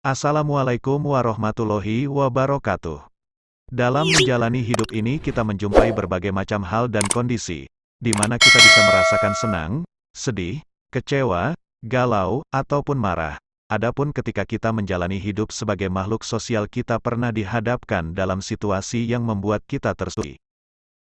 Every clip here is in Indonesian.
Assalamualaikum warahmatullahi wabarakatuh. Dalam menjalani hidup ini kita menjumpai berbagai macam hal dan kondisi, di mana kita bisa merasakan senang, sedih, kecewa, galau, ataupun marah. Adapun ketika kita menjalani hidup sebagai makhluk sosial kita pernah dihadapkan dalam situasi yang membuat kita tersulit.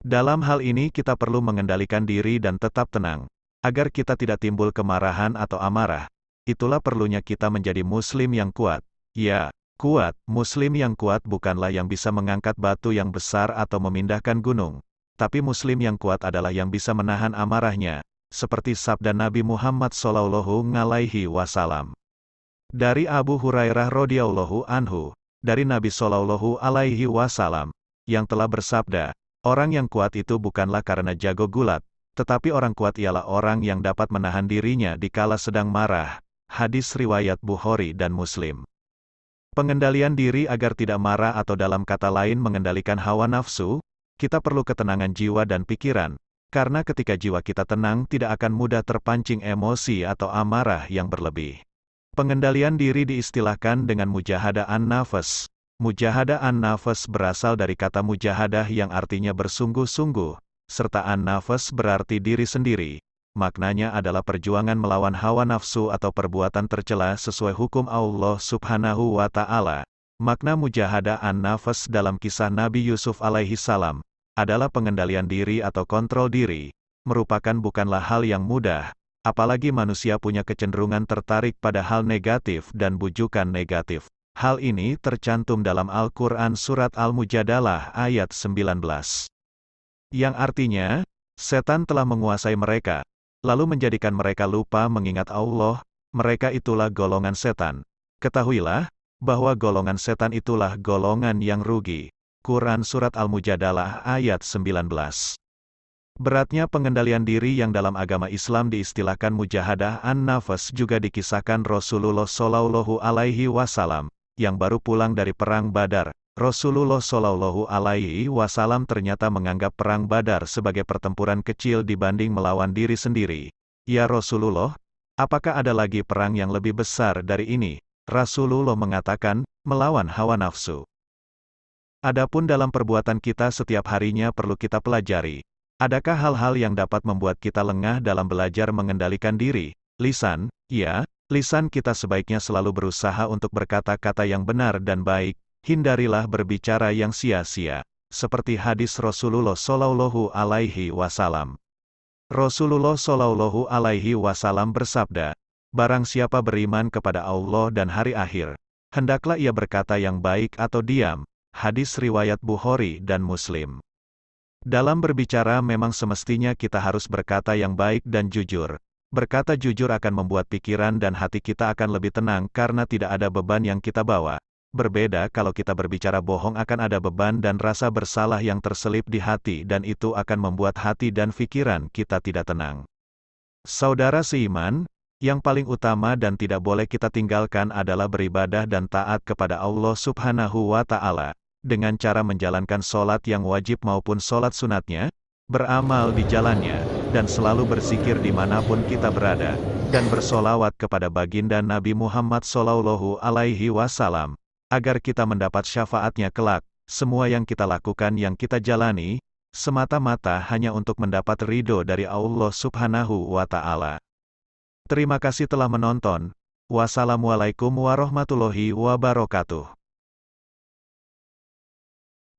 Dalam hal ini kita perlu mengendalikan diri dan tetap tenang, agar kita tidak timbul kemarahan atau amarah. Itulah perlunya kita menjadi muslim yang kuat. Ya, kuat, muslim yang kuat bukanlah yang bisa mengangkat batu yang besar atau memindahkan gunung. Tapi muslim yang kuat adalah yang bisa menahan amarahnya, seperti sabda Nabi Muhammad SAW. Dari Abu Hurairah radhiyallahu anhu, dari Nabi SAW, yang telah bersabda, orang yang kuat itu bukanlah karena jago gulat, tetapi orang kuat ialah orang yang dapat menahan dirinya dikala sedang marah. Hadis riwayat Bukhari dan Muslim. Pengendalian diri agar tidak marah atau dalam kata lain mengendalikan hawa nafsu, kita perlu ketenangan jiwa dan pikiran, karena ketika jiwa kita tenang tidak akan mudah terpancing emosi atau amarah yang berlebih. Pengendalian diri diistilahkan dengan mujahadah an-nafas. Mujahadah an-nafas berasal dari kata mujahadah yang artinya bersungguh-sungguh, serta an-nafas berarti diri sendiri. Maknanya adalah perjuangan melawan hawa nafsu atau perbuatan tercela sesuai hukum Allah Subhanahu wa Ta'ala. Makna mujahadah an-nafas dalam kisah Nabi Yusuf alaihi salam adalah pengendalian diri atau kontrol diri, merupakan bukanlah hal yang mudah, apalagi manusia punya kecenderungan tertarik pada hal negatif dan bujukan negatif. Hal ini tercantum dalam Al-Quran Surat Al-Mujadalah ayat 19. Yang artinya, setan telah menguasai mereka, lalu menjadikan mereka lupa mengingat Allah, mereka itulah golongan setan. Ketahuilah, bahwa golongan setan itulah golongan yang rugi. Quran Surat Al-Mujadalah ayat 19. Beratnya pengendalian diri yang dalam agama Islam diistilahkan mujahadah an-nafas juga dikisahkan Rasulullah SAW, yang baru pulang dari Perang Badar. Rasulullah SAW ternyata menganggap Perang Badar sebagai pertempuran kecil dibanding melawan diri sendiri. Ya Rasulullah, apakah ada lagi perang yang lebih besar dari ini? Rasulullah mengatakan, melawan hawa nafsu. Adapun dalam perbuatan kita setiap harinya perlu kita pelajari. Adakah hal-hal yang dapat membuat kita lengah dalam belajar mengendalikan diri? Lisan, ya, lisan kita sebaiknya selalu berusaha untuk berkata-kata yang benar dan baik. Hindarilah berbicara yang sia-sia, seperti hadis Rasulullah SAW. Rasulullah SAW bersabda, barang siapa beriman kepada Allah dan hari akhir, hendaklah ia berkata yang baik atau diam. Hadis riwayat Bukhari dan Muslim. Dalam berbicara memang semestinya kita harus berkata yang baik dan jujur. Berkata jujur akan membuat pikiran dan hati kita akan lebih tenang karena tidak ada beban yang kita bawa. Berbeda kalau kita berbicara bohong akan ada beban dan rasa bersalah yang terselip di hati dan itu akan membuat hati dan pikiran kita tidak tenang. Saudara seiman, yang paling utama dan tidak boleh kita tinggalkan adalah beribadah dan taat kepada Allah Subhanahu wa Ta'ala, dengan cara menjalankan sholat yang wajib maupun sholat sunatnya, beramal di jalannya, dan selalu berzikir dimanapun kita berada, dan bersolawat kepada baginda Nabi Muhammad SAW, agar kita mendapat syafaatnya kelak. Semua yang kita lakukan yang kita jalani, semata-mata hanya untuk mendapat ridho dari Allah Subhanahu wa Ta'ala. Terima kasih telah menonton. Wassalamualaikum warahmatullahi wabarakatuh.